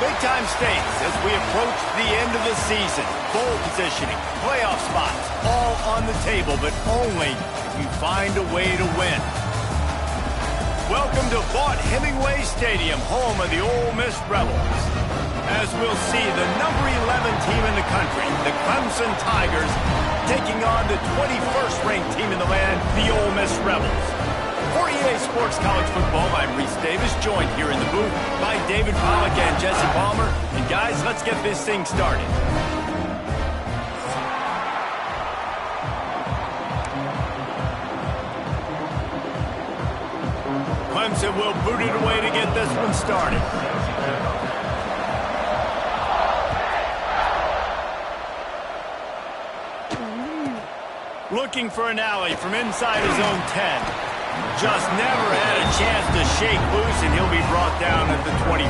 Big-time stakes as we approach the end of the season. Bowl positioning, playoff spots, all on the table, but only if you find a way to win. Welcome to Vaught-Hemingway Stadium, home of the Ole Miss Rebels. As we'll see the number 11 team in the country, the Clemson Tigers, taking on the 21st ranked team in the land, the Ole Miss Rebels. For EA Sports College Football, I'm Reese Davis, joined here in the booth by David Pollack and Jesse Palmer. And guys, let's get this thing started. Clemson will boot it away to get this one started. Looking for an alley from inside his own 10. Just never had a chance to shake loose, and he'll be brought down at the 24.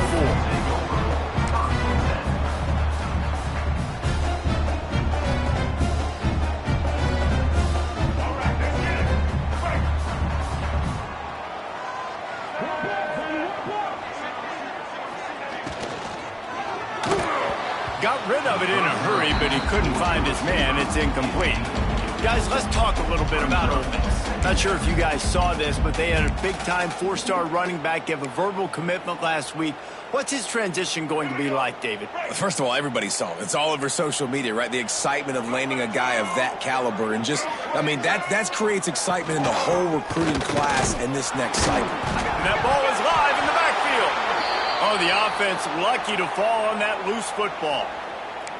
Got rid of it in a hurry, but he couldn't find his man. It's incomplete. Guys, let's talk a little bit about Ole Miss. Not sure if you guys saw this, but they had a big-time four-star running back give a verbal commitment last week. What's his transition going to be like, David? First of all, everybody saw it. It's all over social media, right? The excitement of landing a guy of that caliber. And just, I mean, that creates excitement in the whole recruiting class in this next cycle. And that ball is live in the backfield. Oh, the offense lucky to fall on that loose football.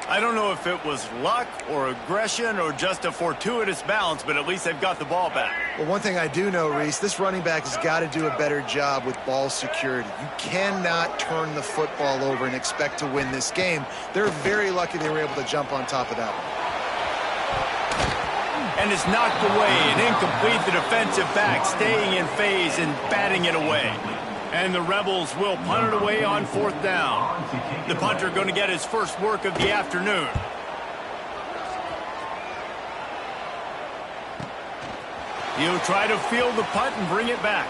I don't know if it was luck or aggression or just a fortuitous bounce, but at least they've got the ball back. Well, one thing I do know, Reese, this running back has got to do a better job with ball security. You cannot turn the football over and expect to win this game. They're very lucky they were able to jump on top of that one. And it's knocked away and incomplete. The defensive back staying in phase and batting it away. And the Rebels will punt it away on 4th down. The punter going to get his first work of the afternoon. He'll try to field the punt and bring it back.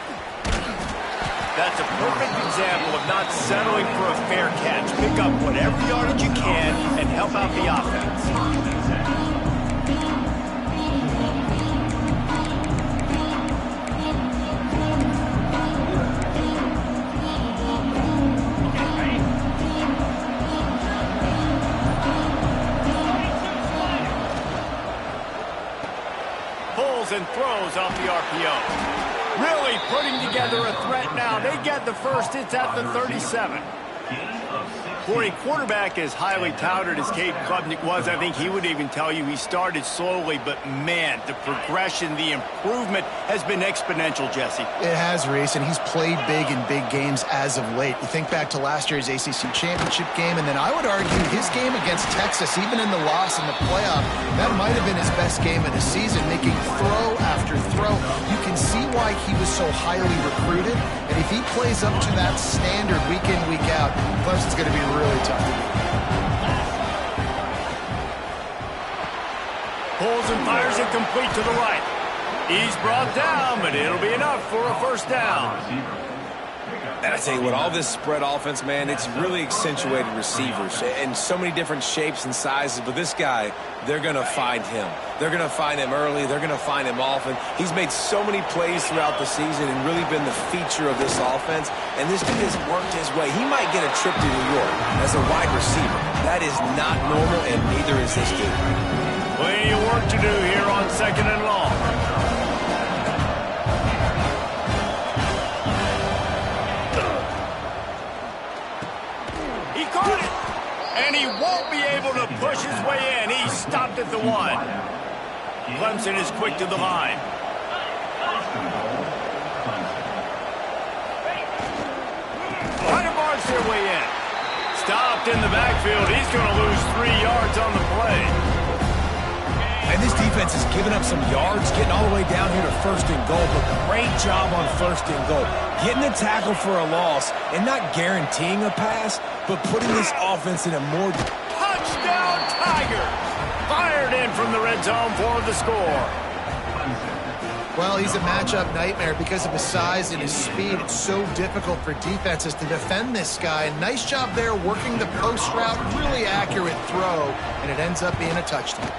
That's a perfect example of not settling for a fair catch. Pick up whatever yardage you can and help out the offense. And throws off the RPO. Really putting together a threat now. They get the first. It's at the 37. For a quarterback as highly touted as Cade Klubnik was, I think he would even tell you he started slowly, but man, the progression, the improvement has been exponential, Jesse. It has, Reese, and he's played big in big games as of late. You think back to last year's ACC championship game, and then I would argue his game against Texas, even in the loss in the playoff, that might have been his best game of the season, making throw after throw. You can see why he was so highly recruited, and if he plays up to that standard week in, week out, Clemson's going to be really tough to beat. Pulls and fires it complete to the right. He's brought down, but it'll be enough for a first down. And I tell you what, all this spread offense, man, it's really accentuated receivers in so many different shapes and sizes. But this guy, they're going to find him. They're going to find him early. They're going to find him often. He's made so many plays throughout the season and really been the feature of this offense. And this dude has worked his way. He might get a trip to New York as a wide receiver. That is not normal, and neither is this dude. Plenty of work to do here on 2nd and long. He caught it, and he won't be able to push his way in. He stopped at the 1. Clemson is quick to the line. Trying to march their way in. Stopped in the backfield. He's going to lose 3 yards on the play. And this defense has given up some yards getting all the way down here to 1st and goal, but great job on 1st and goal. Getting a tackle for a loss and not guaranteeing a pass, but putting this offense in a more... Touchdown Tigers! Fired in from the red zone for the score. Well, he's a matchup nightmare because of his size and his speed. It's so difficult for defenses to defend this guy. Nice job there working the post route, really accurate throw, and it ends up being a touchdown.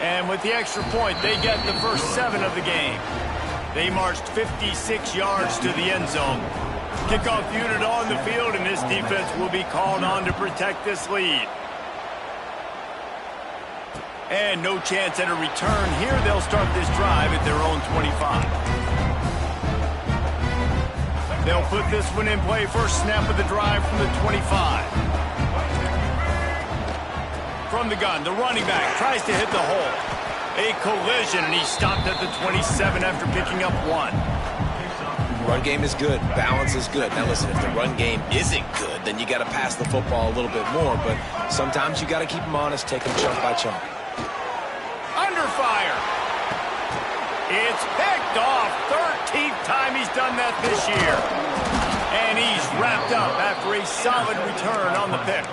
And with the extra point, they get the first 7 of the game. They marched 56 yards to the end zone. Kickoff unit on the field, and this defense will be called on to protect this lead. And no chance at a return here. They'll start this drive at their own 25. They'll put this one in play. First snap of the drive from the 25. From the gun, the running back tries to hit the hole. A collision, and he stopped at the 27 after picking up 1. Run game is good. Balance is good. Now listen, if the run game isn't good, then you got to pass the football a little bit more. But sometimes you got to keep them honest, take them chunk by chunk. Under fire. It's picked off. 13th time he's done that this year. And he's wrapped up after a solid return on the pick.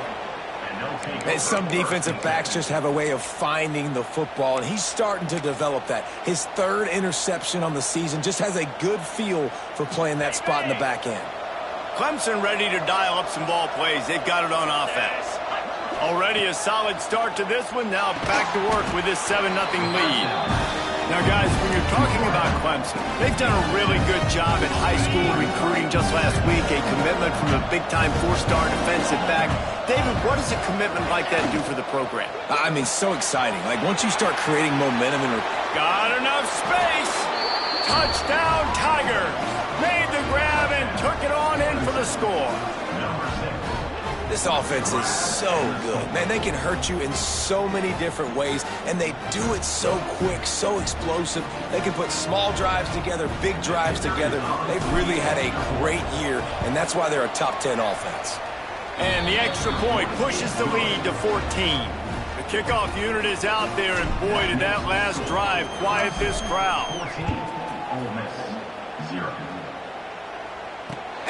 And some defensive backs just have a way of finding the football, and he's starting to develop that. His 3rd interception on the season, just has a good feel for playing that spot in the back end. Clemson ready to dial up some ball plays. They've got it on offense. Already a solid start to this one. Now back to work with this 7-0 lead. Now, guys, when you're talking about Clemson, they've done a really good job at high school recruiting. Just last week, a commitment from a big-time 4-star defensive back. David, what does a commitment like that do for the program? I mean, so exciting. Like, once you start creating momentum and... Got enough space. Touchdown, Tigers. Made the grab and took it on in for the score. This offense is so good. Man, they can hurt you in so many different ways, and they do it so quick, so explosive. They can put small drives together, big drives together. They've really had a great year, and that's why they're a top 10 offense. And the extra point pushes the lead to 14. The kickoff unit is out there, and boy, did that last drive quiet this crowd. 14, Ole Miss, 0.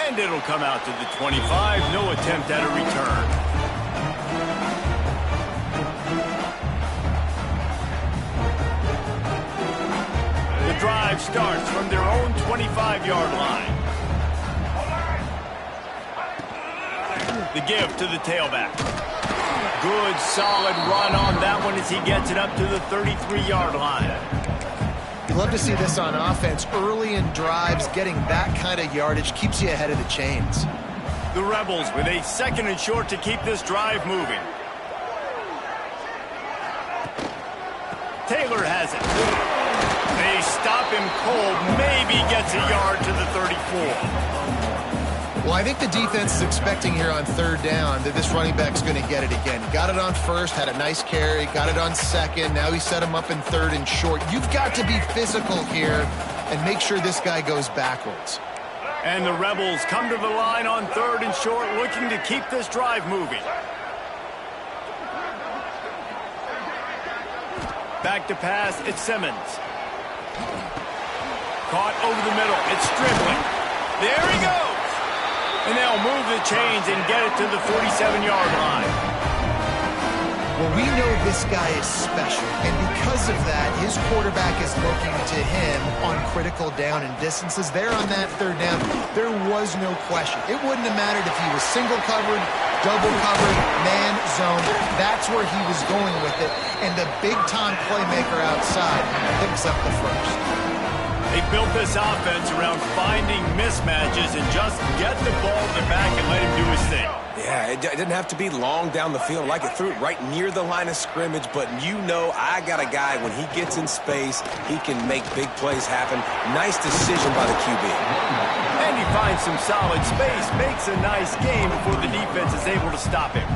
And it'll come out to the 25. No attempt at a return. The drive starts from their own 25-yard line. The give to the tailback. Good, solid run on that one as he gets it up to the 33-yard line. You love to see this on offense. Early in drives, getting that kind of yardage keeps you ahead of the chains. The Rebels with a 2nd and short to keep this drive moving. Taylor has it. They stop him cold. Maybe gets a yard to the 34. Well, I think the defense is expecting here on 3rd down that this running back's going to get it again. Got it on 1st, had a nice carry, got it on 2nd. Now he set him up in 3rd and short. You've got to be physical here and make sure this guy goes backwards. And the Rebels come to the line on 3rd and short, looking to keep this drive moving. Back to pass, it's Simmons. Caught over the middle, it's Stribling. There he goes. And they'll move the chains and get it to the 47-yard line. Well, we know this guy is special, and because of that, his quarterback is looking to him on critical down and distances. There on that 3rd down, there was no question. It wouldn't have mattered if he was single covered, double covered, man zone. That's where he was going with it, and the big-time playmaker outside picks up the first. They built this offense around finding mismatches and just get the ball in the back and let him do his thing. Yeah, it didn't have to be long down the field. Like it threw it right near the line of scrimmage, but you know I got a guy, when he gets in space, he can make big plays happen. Nice decision by the QB. And he finds some solid space, makes a nice game before the defense is able to stop him.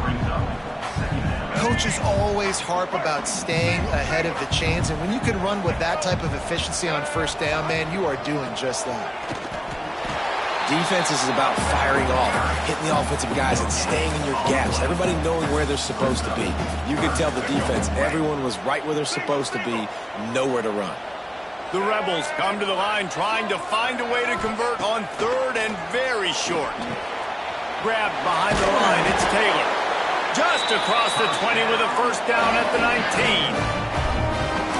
Coaches always harp about staying ahead of the chains, and when you can run with that type of efficiency on 1st down, man, you are doing just that. Defense is about firing off, hitting the offensive guys and staying in your gaps. Everybody knowing where they're supposed to be. You can tell the defense, everyone was right where they're supposed to be, nowhere to run. The Rebels come to the line trying to find a way to convert on 3rd and very short. Grabbed behind the line, it's Taylor. Just across the 20 with a 1st down at the 19.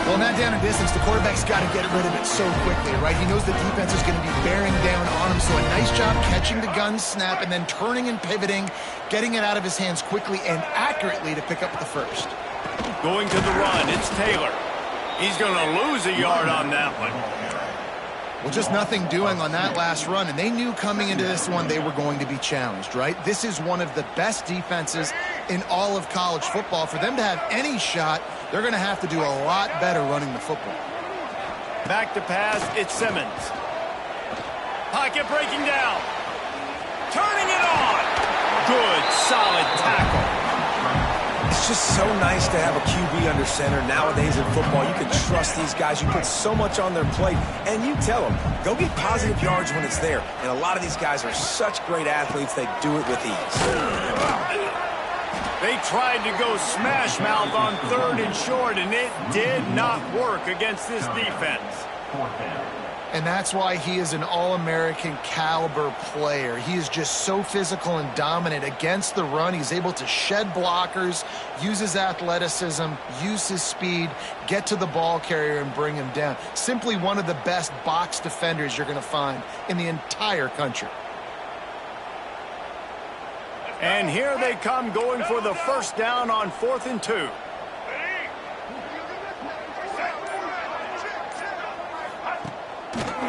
Well, not down in distance, the quarterback's got to get rid of it so quickly, right? He knows the defense is going to be bearing down on him, so a nice job catching the gun snap and then turning and pivoting, getting it out of his hands quickly and accurately to pick up the first. Going to the run, it's Taylor. He's going to lose a yard on that one. Well, just nothing doing on that last run, and they knew coming into this one they were going to be challenged, right? This is one of the best defenses in all of college football. For them to have any shot, they're going to have to do a lot better running the football. Back to pass, it's Simmons. Pocket breaking down. Turning it on. Good, solid tackle. It's just so nice to have a QB under center. Nowadays in football, you can trust these guys. You put so much on their plate, and you tell them, go get positive yards when it's there. And a lot of these guys are such great athletes, they do it with ease. They tried to go smash mouth on 3rd and short, and it did not work against this defense. And that's why he is an All-American caliber player. He is just so physical and dominant against the run. He's able to shed blockers, use his athleticism, use his speed, get to the ball carrier and bring him down. Simply one of the best box defenders you're going to find in the entire country. And here they come going for the first down on 4th and 2.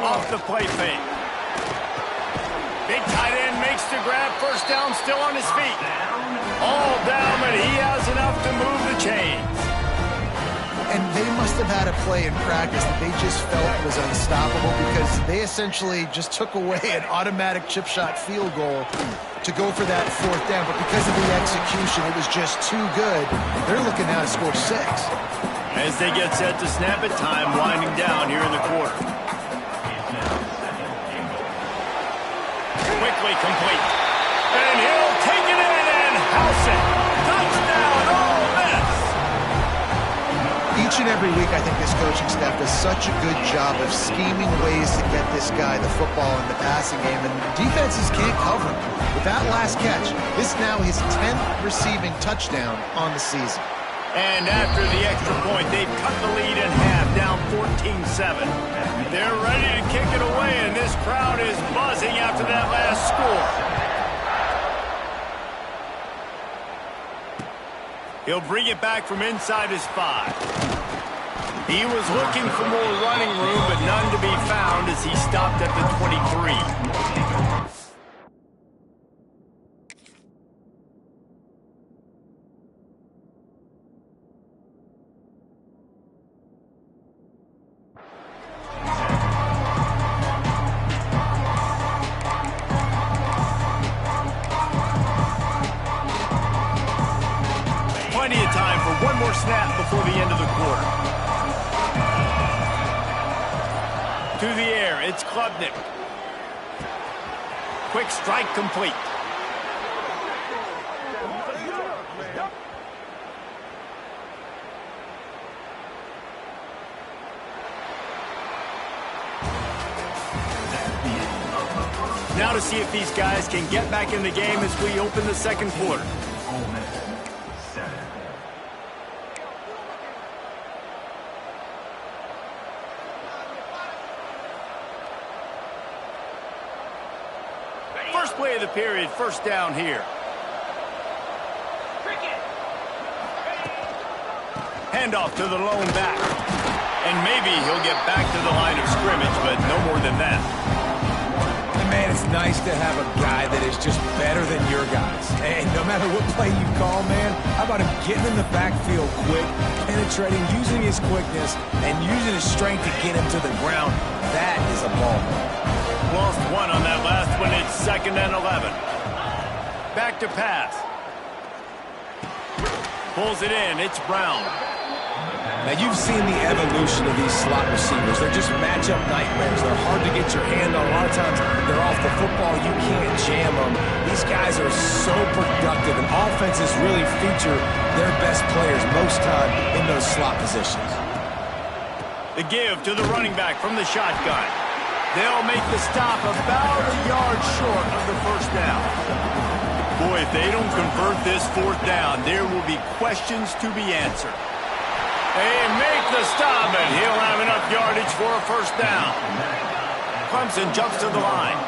Off the play fake. Big tight end makes the grab. First down, still on his feet. All down, but he has enough to move the chains. And they must have had a play in practice that they just felt was unstoppable because they essentially just took away an automatic chip shot field goal to go for that 4th down. But because of the execution, it was just too good. They're looking now to score 6. As they get set to snap it, time winding down here in the quarter. Quickly complete. And he'll take it in and house it. Touchdown, Ole Miss. Each and every week, I think this coaching staff does such a good job of scheming ways to get this guy the football in the passing game, and defenses can't cover him. With that last catch, this now his 10th receiving touchdown on the season. And after the extra point, they've cut the lead in half, down 14-7. They're ready to kick it away, and this crowd is buzzing after that last score. He'll bring it back from inside his 5. He was looking for more running room, but none to be found as he stopped at the 23. Plenty of time for one more snap before the end of the quarter. To the air, it's Klubnik. Quick strike complete. Now to see if these guys can get back in the game as we open the second quarter. First play of the period, first down here. Handoff to the lone back. And maybe he'll get back to the line of scrimmage, but no more than that. And man, it's nice to have a guy that is just better than your guys. And no matter what play you call, man, how about him getting in the backfield quick, penetrating, using his quickness, and using his strength to get him to the ground. That is a ball. Lost one on that last one. It's 2nd and 11. Back to pass. Pulls it in. It's Brown. Now, you've seen the evolution of these slot receivers. They're just matchup nightmares. They're hard to get your hand on. A lot of times, they're off the football. You can't jam them. These guys are so productive, and offenses really feature their best players most time in those slot positions. The give to the running back from the shotgun. They'll make the stop about a yard short of the first down. Boy, if they don't convert this 4th down, there will be questions to be answered. They make the stop, and he'll have enough yardage for a first down. Clemson jumps to the line.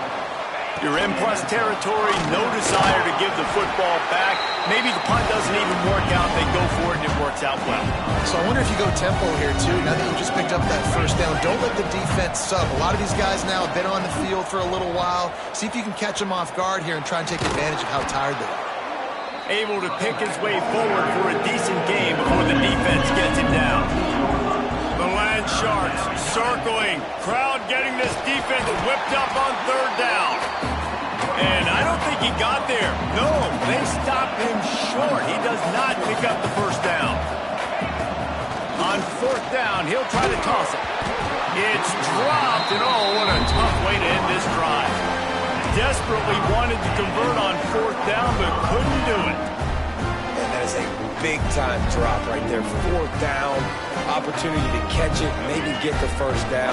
You're in plus territory, no desire to give the football back. Maybe the punt doesn't even work out. They go for it, and it works out well. So I wonder if you go tempo here, too. Now that you just picked up that first down, don't let the defense sub. A lot of these guys now have been on the field for a little while. See if you can catch them off guard here and try and take advantage of how tired they are. Able to pick his way forward for a decent game before the defense gets him down. The Land Sharks circling. Crowd getting this defense whipped up on third down. And I don't think he got there. No, they stopped him short. He does not pick up the first down. On fourth down, he'll try to toss it. It's dropped, and oh, what a tough way to end this drive. Desperately wanted to convert on fourth down, but couldn't do it. And that is a big-time drop right there. Fourth down, opportunity to catch it, maybe get the first down.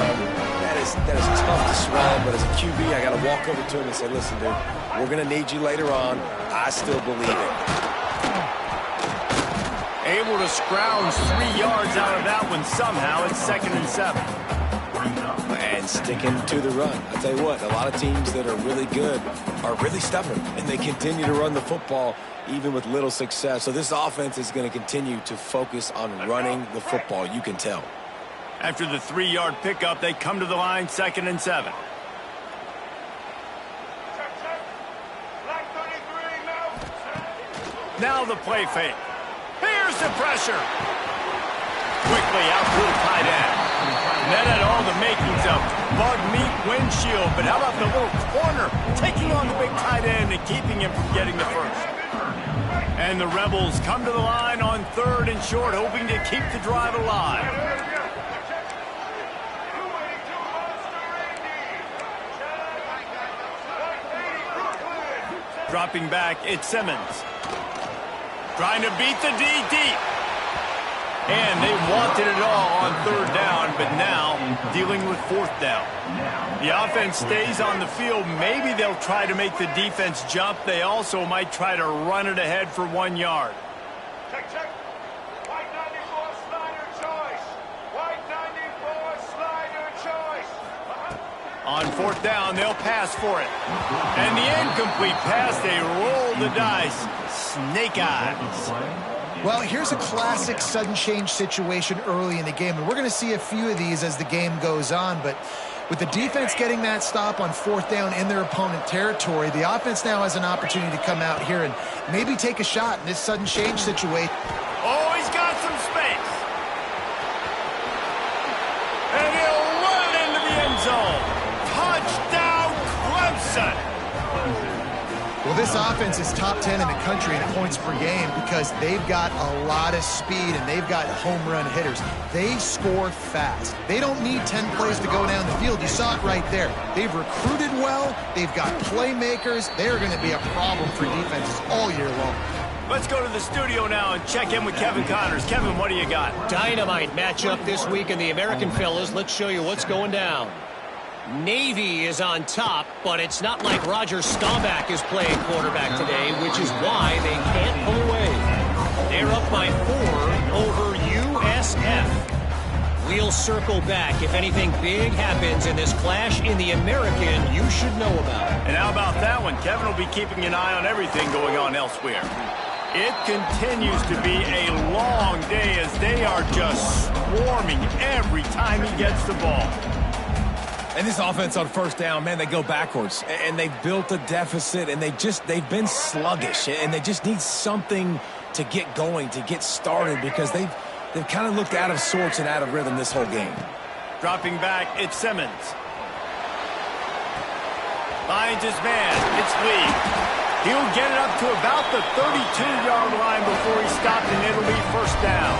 That is tough to swallow, but as a QB, I got to walk over to him and say, listen, dude, we're going to need you later on. I still believe it. Able to scrounge 3 yards out of that one somehow. It's 2nd and 7. And sticking to the run. I'll tell you what, a lot of teams that are really good are really stubborn, and they continue to run the football even with little success. So this offense is going to continue to focus on running the football. You can tell. After the 3-yard pickup, they come to the line, 2nd and 7. Now the play fake. Here's the pressure. Quickly out to the tight end. That had all the makings of bug meat windshield, but how about the little corner taking on the big tight end and keeping him from getting the first? And the Rebels come to the line on 3rd and short, hoping to keep the drive alive. Dropping back, it's Simmons. Trying to beat the D deep. And they wanted it all on 3rd down, but now dealing with 4th down. The offense stays on the field. Maybe they'll try to make the defense jump. They also might try to run it ahead for 1 yard. Check. White 94 slider choice. White 94 slider choice. On 4th down, they'll pass for it. And the incomplete pass, they roll the dice. Snake eyes. Well, here's a classic sudden change situation early in the game, and we're going to see a few of these as the game goes on, but with the defense getting that stop on 4th down in their opponent territory, the offense now has an opportunity to come out here and maybe take a shot in this sudden change situation. Oh, he's got some space. And he'll run into the end zone. Touchdown, Clemson. Well, this offense is top 10 in the country in points per game because they've got a lot of speed and they've got home run hitters. They score fast. They don't need 10 plays to go down the field. You saw it right there. They've recruited well. They've got playmakers. They're going to be a problem for defenses all year long. Let's go to the studio now and check in with Kevin Connors. Kevin, what do you got? Dynamite matchup this week in the American fellas. Let's show you what's going down. Navy is on top, but it's not like Roger Staubach is playing quarterback today, which is why they can't pull away. They're up by 4 over USF. We'll circle back if anything big happens in this clash in the American you should know about. And how about that one? Kevin will be keeping an eye on everything going on elsewhere. It continues to be a long day as they are just swarming every time he gets the ball. And this offense on 1st down, man, they go backwards. And they've built a deficit, and they've been sluggish. And they just need something to get going, to get started, because they've kind of looked out of sorts and out of rhythm this whole game. Dropping back, it's Simmons. Finds his man, it's Lee. He'll get it up to about the 32-yard line before he stopped, and it'll be 1st down.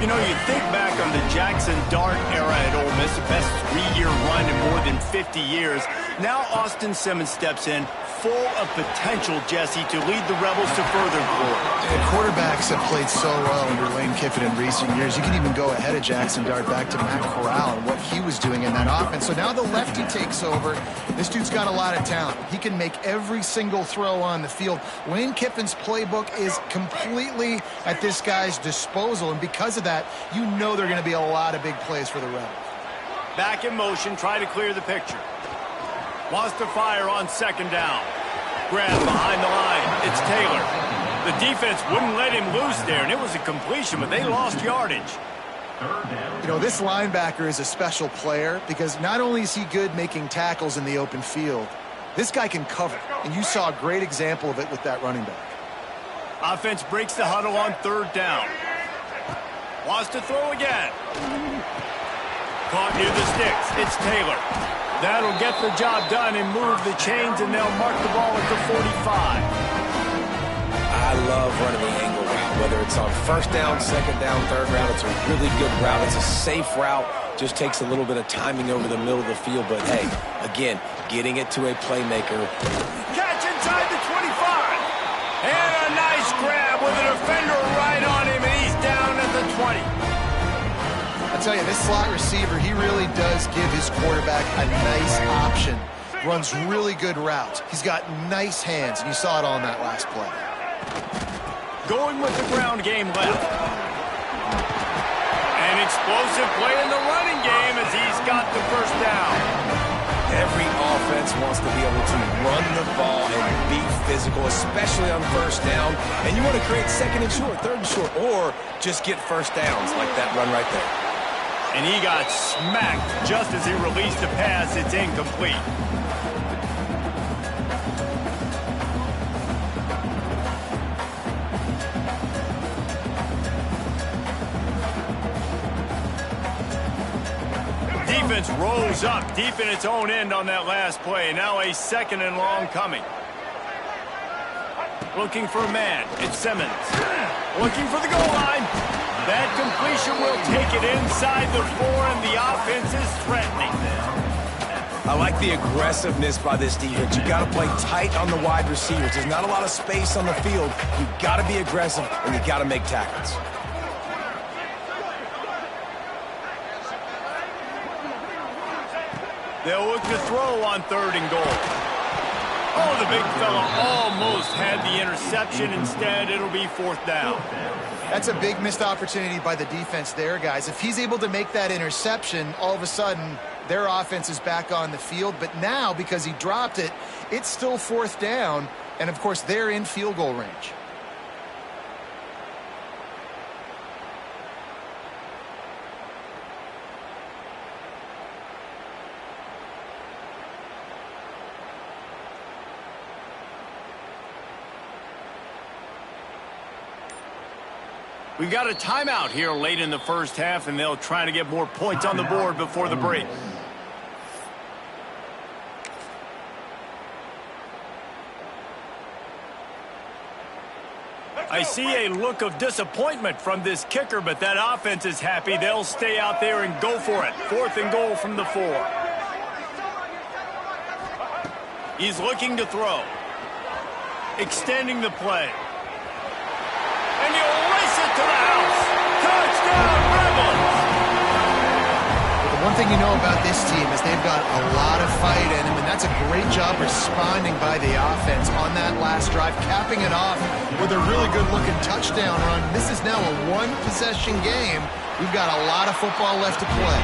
You know, you think back on the Jackson Dart era at Ole Miss, the best 3-year run in more than 50 years. Now Austin Simmons steps in, full of potential, Jesse, to lead the Rebels to further glory. And quarterbacks have played so well under Lane Kiffin in recent years. You can even go ahead of Jackson Dart back to Matt Corral and what he was doing in that offense. So now the lefty takes over. This dude's got a lot of talent. He can make every single throw on the field. Lane Kiffin's playbook is completely at this guy's disposal, and because of that, you know there are going to be a lot of big plays for the Rebels. Back in motion, try to clear the picture. Wants to fire on second down. Grab behind the line. It's Taylor. The defense wouldn't let him loose there, and it was a completion, but they lost yardage. You know, this linebacker is a special player because not only is he good making tackles in the open field, this guy can cover, and you saw a great example of it with that running back. Offense breaks the huddle on third down. Wants to throw again. Caught near the sticks. It's Taylor. That'll get the job done and move the chains, and they'll mark the ball at the 45. I love running the angle route, whether it's on first down, second down, third round. It's a really good route. It's a safe route. Just takes a little bit of timing over the middle of the field. But, hey, again, getting it to a playmaker. Catch inside the 25. And a nice grab with a defender right on him, and he's down at the 20. I tell you, this slot receiver, he really does give his quarterback a nice option. Runs really good routes. He's got nice hands, and you saw it all in that last play. Going with the ground game left. An explosive play in the running game as he's got the first down. Every offense wants to be able to run the ball and be physical, especially on first down. And you want to create second and short, third and short, or just get first downs like that run right there. And he got smacked just as he released the pass. It's incomplete. Defense rolls up deep in its own end on that last play. Now a second and long coming. Looking for a man. It's Simmons. Looking for the goal line. That completion will take it inside the 4, and the offense is threatening. I like the aggressiveness by this defense. You got to play tight on the wide receivers. There's not a lot of space on the field. You got to be aggressive, and you got to make tackles. They'll look to throw on third and goal. Oh, the big fella almost had the interception. Instead, it'll be fourth down. That's a big missed opportunity by the defense there, guys. If he's able to make that interception, all of a sudden, their offense is back on the field. But now, because he dropped it, it's still fourth down. And, of course, they're in field goal range. We've got a timeout here late in the first half, and they'll try to get more points on the board before the break. I see a look of disappointment from this kicker, but that offense is happy. They'll stay out there and go for it. Fourth and goal from the 4. He's looking to throw. Extending the play. And he'll race it to the house. Touchdown, Rebels! The one thing you know about this team is they've got a lot of fight in them, and that's a great job responding by the offense on that last drive, capping it off with a really good-looking touchdown run. This is now a one-possession game. We've got a lot of football left to play.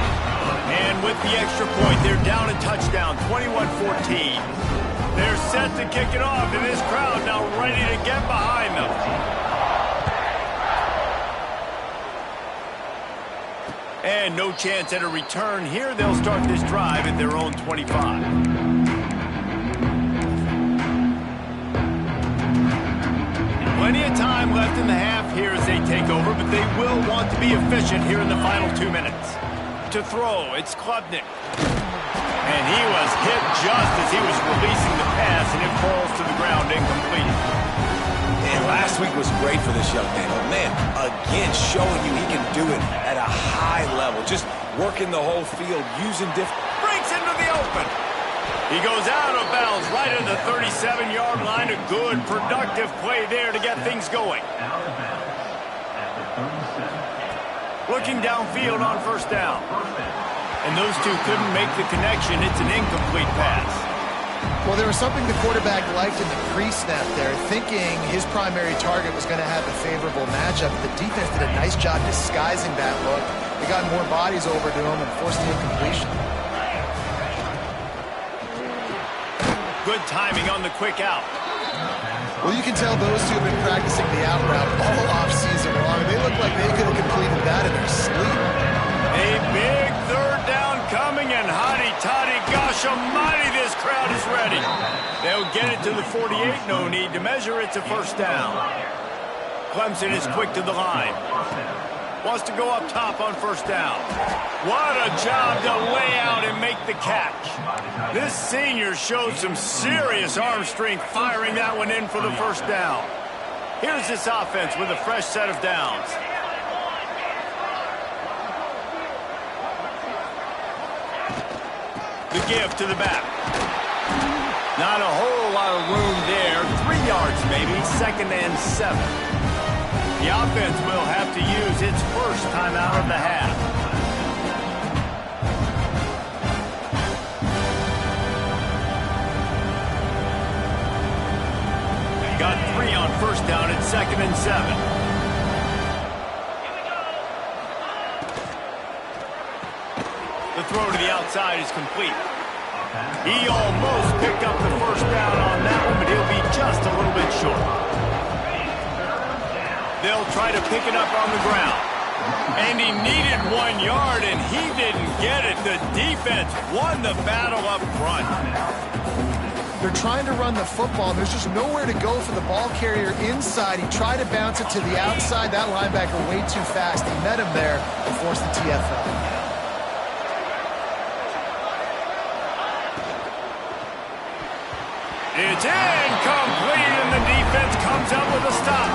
And with the extra point, they're down a touchdown, 21-14. They're set to kick it off, and this crowd now ready to get behind them. And no chance at a return here. They'll start this drive at their own 25. Plenty of time left in the half here as they take over, but they will want to be efficient here in the final 2 minutes. To throw, it's Klubnik. And he was hit just as he was releasing the pass, and it falls to the ground incomplete. And last week was great for this young man. But man, again, showing you he can do it at a high level. Just working the whole field, using different... Breaks into the open. He goes out of bounds right at the 37-yard line. A good, productive play there to get things going. Out of bounds at the 37. Looking downfield on first down. And those two couldn't make the connection. It's an incomplete pass. Well, there was something the quarterback liked in the pre-snap there, thinking his primary target was going to have a favorable matchup. The defense did a nice job disguising that look. They got more bodies over to him and forced the incompletion. Good timing on the quick out. Well, you can tell those two have been practicing the out route all offseason long. They look like they could have completed that in their sleep. A big third down coming, and hotty-toddy, gosh almighty, this crowd is ready. They'll get it to the 48, no need to measure. It's a first down. Clemson is quick to the line. Wants to go up top on first down. What a job to lay out and make the catch. This senior showed some serious arm strength firing that one in for the first down. Here's this offense with a fresh set of downs. The give to the back. Not a whole lot of room there. 3 yards maybe, 2nd and 7. The offense will have to use its first timeout of the half. Got 3 on first down at 2nd and 7. The throw to the outside is complete. He almost picked up the first down on that one, but he'll be just a little bit short. They'll try to pick it up on the ground. And he needed 1 yard, and he didn't get it. The defense won the battle up front. They're trying to run the football. There's just nowhere to go for the ball carrier inside. He tried to bounce it to the outside. That linebacker way too fast. He met him there and forced the TFL. It's incomplete, and the defense comes up with a stop.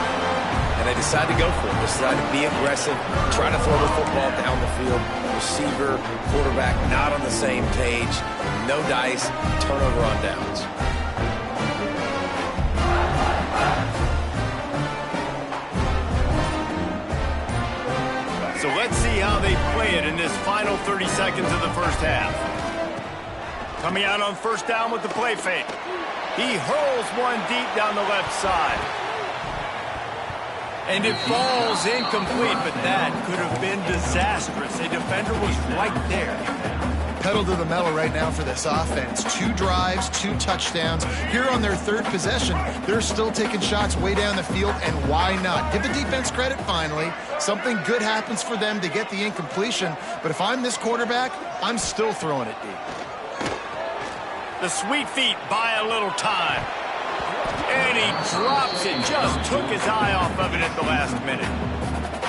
And they decide to go for it. They decide to be aggressive, try to throw the football down the field. Receiver, quarterback, not on the same page. No dice, turnover on downs. So let's see how they play it in this final 30 seconds of the first half. Coming out on first down with the play fake. He hurls one deep down the left side. And it falls incomplete, but that could have been disastrous. A defender was right there. Pedal to the metal right now for this offense. 2 drives, 2 touchdowns. Here on their 3rd possession, they're still taking shots way down the field, and why not? Give the defense credit finally. Something good happens for them to get the incompletion, but if I'm this quarterback, I'm still throwing it deep. The sweet feet buy a little time. And he drops it, just took his eye off of it at the last minute.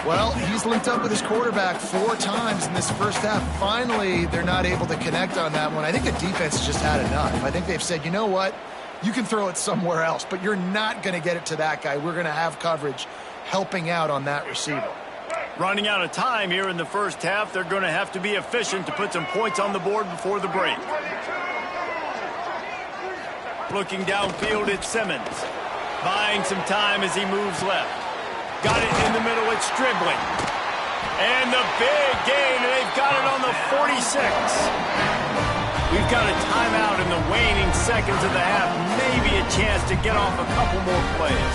Well, he's linked up with his quarterback 4 times in this first half. Finally, they're not able to connect on that one. I think the defense just had enough. I think they've said, you know what? You can throw it somewhere else, but you're not going to get it to that guy. We're going to have coverage helping out on that receiver. Running out of time here in the first half. They're going to have to be efficient to put some points on the board before the break. Looking downfield at Simmons. Buying some time as he moves left. Got it in the middle at Stribling. And the big gain, and they've got it on the 46. We've got a timeout in the waning seconds of the half. Maybe a chance to get off a couple more plays.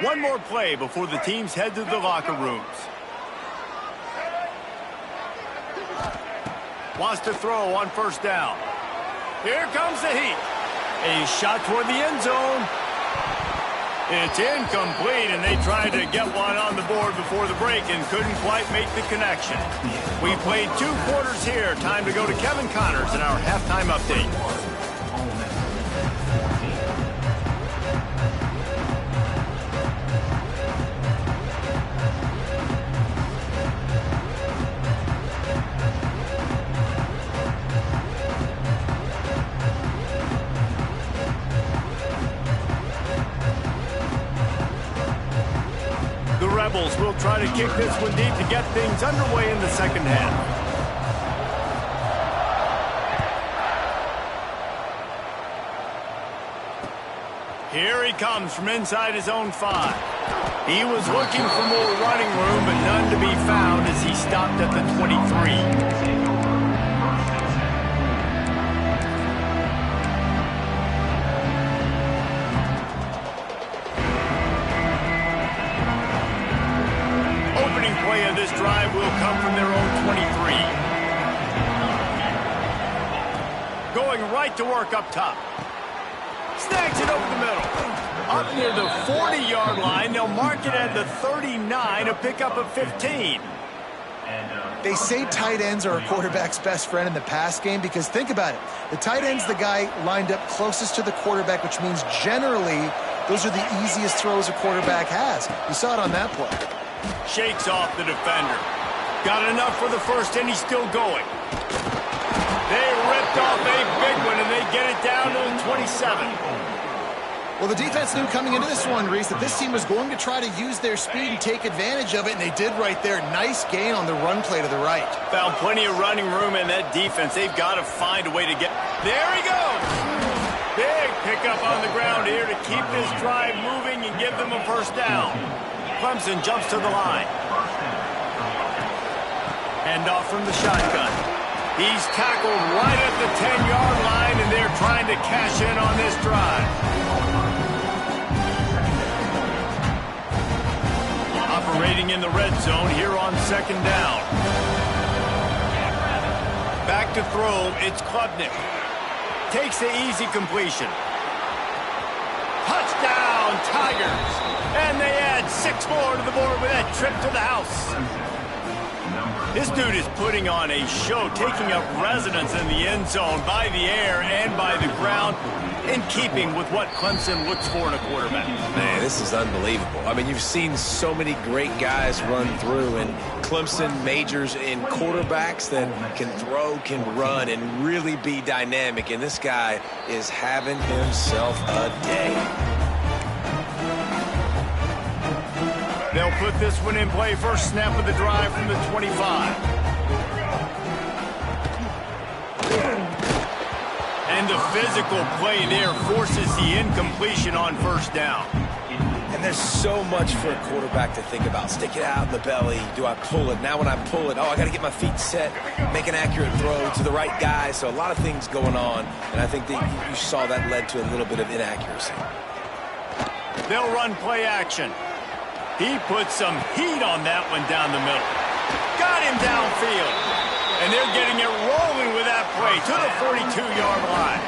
One more play before the teams head to the locker rooms. Wants to throw on first down. Here comes the heat. A shot toward the end zone. It's incomplete, and they tried to get one on the board before the break and couldn't quite make the connection. We played 2 quarters here. Time to go to Kevin Connors in our halftime update. Rebels will try to kick this one deep to get things underway in the second half. Here he comes from inside his own 5. He was looking for more running room, but none to be found as he stopped at the 23. This drive will come from their own 23. Going right to work up top. Snags it over the middle. Up near the 40-yard line, they'll mark it at the 39, a pickup of 15. They say tight ends are a quarterback's best friend in the pass game because think about it. The tight end's the guy lined up closest to the quarterback, which means generally those are the easiest throws a quarterback has. You saw it on that play. Shakes off the defender. Got enough for the first, and he's still going. They ripped off a big one, and they get it down to the 27. Well, the defense knew coming into this one, Reese, that this team was going to try to use their speed and take advantage of it, and they did right there. Nice gain on the run play to the right. Found plenty of running room in that defense. They've got to find a way to get... There he goes! Big pickup on the ground here to keep this drive moving and give them a first down. Clemson jumps to the line. Hand off from the shotgun. He's tackled right at the 10-yard line, and they're trying to cash in on this drive. Operating in the red zone here on second down. Back to throw, it's Klubnik. Takes the easy completion. Touchdown, Tigers! And they add 6 more to the board with that trip to the house. This dude is putting on a show, taking up residence in the end zone by the air and by the ground, in keeping with what Clemson looks for in a quarterback. Man, this is unbelievable. I mean, you've seen so many great guys run through, and Clemson majors in quarterbacks that can throw, can run, and really be dynamic. And this guy is having himself a day. They'll put this one in play. First snap of the drive from the 25. And the physical play there forces the incompletion on first down. And there's so much for a quarterback to think about. Stick it out in the belly. Do I pull it? Now when I pull it, I got to get my feet set, make an accurate throw to the right guy. So a lot of things going on. And I think that you saw that led to a little bit of inaccuracy. They'll run play action. He put some heat on that one down the middle. Got him downfield. And they're getting it rolling with that play to the 42-yard line.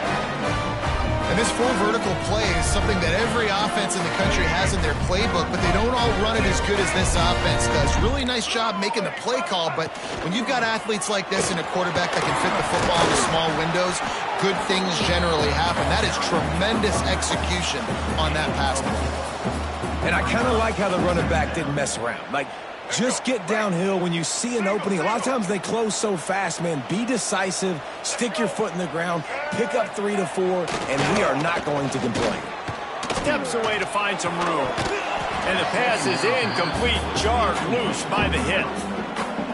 And this full vertical play is something that every offense in the country has in their playbook, but they don't all run it as good as this offense does. Really nice job making the play call, but when you've got athletes like this and a quarterback that can fit the football into small windows, good things generally happen. That is tremendous execution on that pass play. And I kind of like how the running back didn't mess around. Like, just get downhill when you see an opening. A lot of times they close so fast, man. Be decisive, stick your foot in the ground, pick up 3 to 4, and we are not going to complain. Steps away to find some room. And the pass is incomplete, jarred loose by the hit.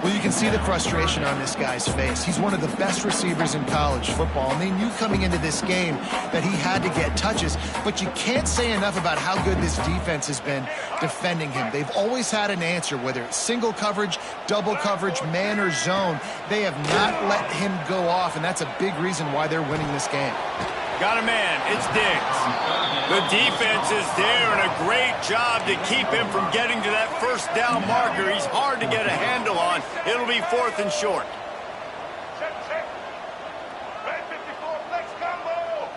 Well, you can see the frustration on this guy's face. He's one of the best receivers in college football, and they knew coming into this game that he had to get touches, but you can't say enough about how good this defense has been defending him. They've always had an answer, whether it's single coverage, double coverage, man or zone. They have not let him go off, and that's a big reason why they're winning this game. Got a man. It's Diggs. The defense is there, and a great job to keep him from getting to that first down marker. He's hard to get a handle on. It'll be 4th and short. Check, check. Red 54, flex combo.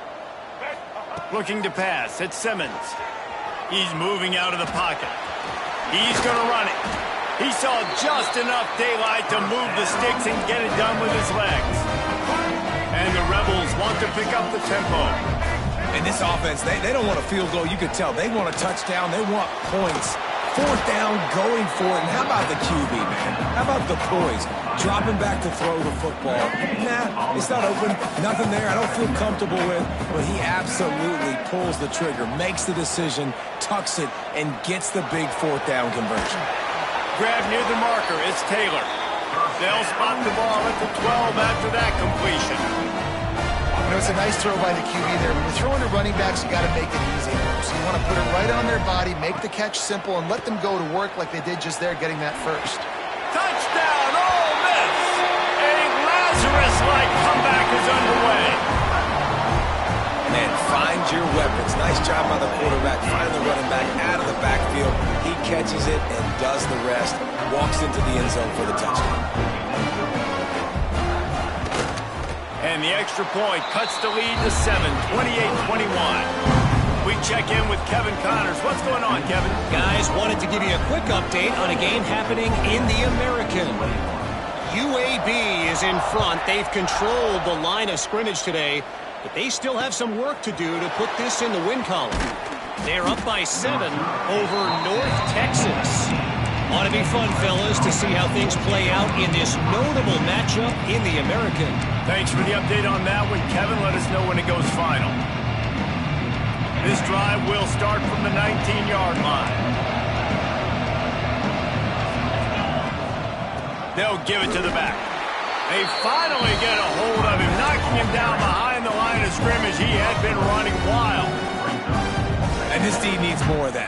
Looking to pass. It's Simmons. He's moving out of the pocket. He's going to run it. He saw just enough daylight to move the sticks and get it done with his legs. And the Rebels want to pick up the tempo. And this offense, they don't want a field goal. You could tell. They want a touchdown. They want points. 4th down, going for it. And how about the QB, man? How about the poise? Dropping back to throw the football. Nah, it's not open. Nothing there I don't feel comfortable with. But he absolutely pulls the trigger, makes the decision, tucks it, and gets the big 4th down conversion. grab near the marker. It's Taylor. They'll spot the ball at the 12 after that completion. You know, it's a nice throw by the QB there. When you're throwing to running backs, you got to make it easy. So you want to put it right on their body, make the catch simple, and let them go to work like they did just there, getting that first. Touchdown, Ole Miss! A Lazarus-like comeback is underway. Man, find your weapons. Nice job by the quarterback. Find the running back out of the backfield. He catches it and does the rest. Walks into the end zone for the touchdown. And the extra point cuts the lead to 7, 28-21. We check in with Kevin Connors. What's going on, Kevin? Guys, wanted to give you a quick update on a game happening in the American. UAB is in front. They've controlled the line of scrimmage today, but they still have some work to do to put this in the win column. They're up by 7 over North Texas. Ought to be fun, fellas, to see how things play out in this notable matchup in the American. Thanks for the update on that one, Kevin. Let us know when it goes final. This drive will start from the 19-yard line. They'll give it to the back. They finally get a hold of him, knocking him down behind the line of scrimmage. He had been running wild. And this team needs more of that.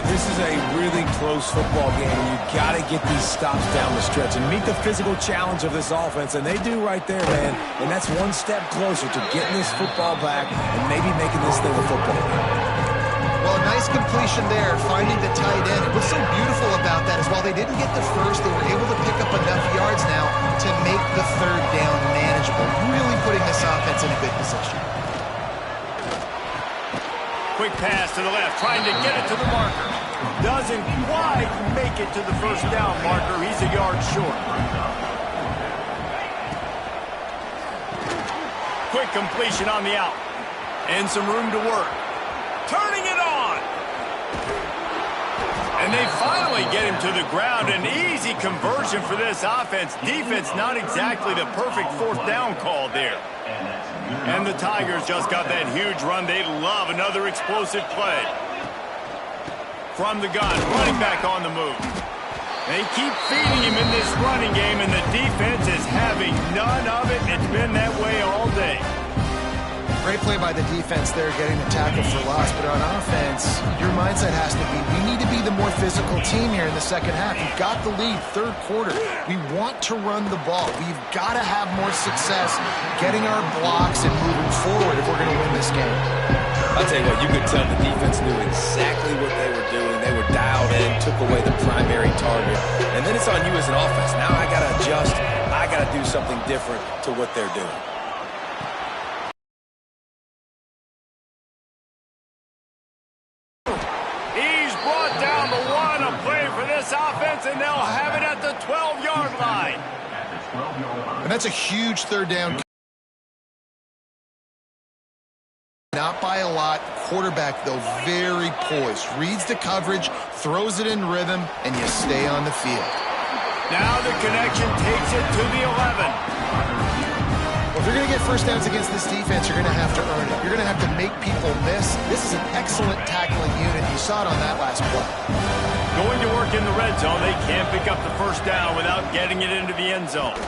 This is a really close football game. You've got to get these stops down the stretch and meet the physical challenge of this offense, and they do right there, man. And that's one step closer to getting this football back and maybe making this thing a football game. Well, a nice completion there, finding the tight end. And what's so beautiful about that is while they didn't get the first, they were able to pick up enough yards now to make the third down manageable, really putting this offense in a good position. Quick pass to the left, trying to get it to the marker. Doesn't quite make it to the first down marker. He's a yard short. Quick completion on the out. And some room to work. Turning it on. And they finally get him to the ground. An easy conversion for this offense. Defense, not exactly the perfect fourth down call there. And the Tigers just got that huge run. They love another explosive play. From the gun, running back on the move. They keep feeding him in this running game, and the defense is having none of it. It's been that way all day. Great play by the defense there, getting the tackle for loss. But on offense, your mindset has to be, we need to be the more physical team here in the second half. We've got the lead, third quarter. We want to run the ball. We've got to have more success getting our blocks and moving forward if we're going to win this game. I'll tell you what, you could tell the defense knew exactly what they were doing. They were dialed in, took away the primary target. And then it's on you as an offense. Now I got to adjust. I got to do something different to what they're doing. Offense, and they'll have it at the 12-yard line. And that's a huge third down. Not by a lot. Quarterback, though, very poised. Reads the coverage, throws it in rhythm, and you stay on the field. Now the connection takes it to the 11. Well, if you're going to get first downs against this defense, you're going to have to earn it. You're going to have to make people miss. This is an excellent tackling unit. You saw it on that last play. Going to work in the red zone. They can't pick up the first down without getting it into the end zone.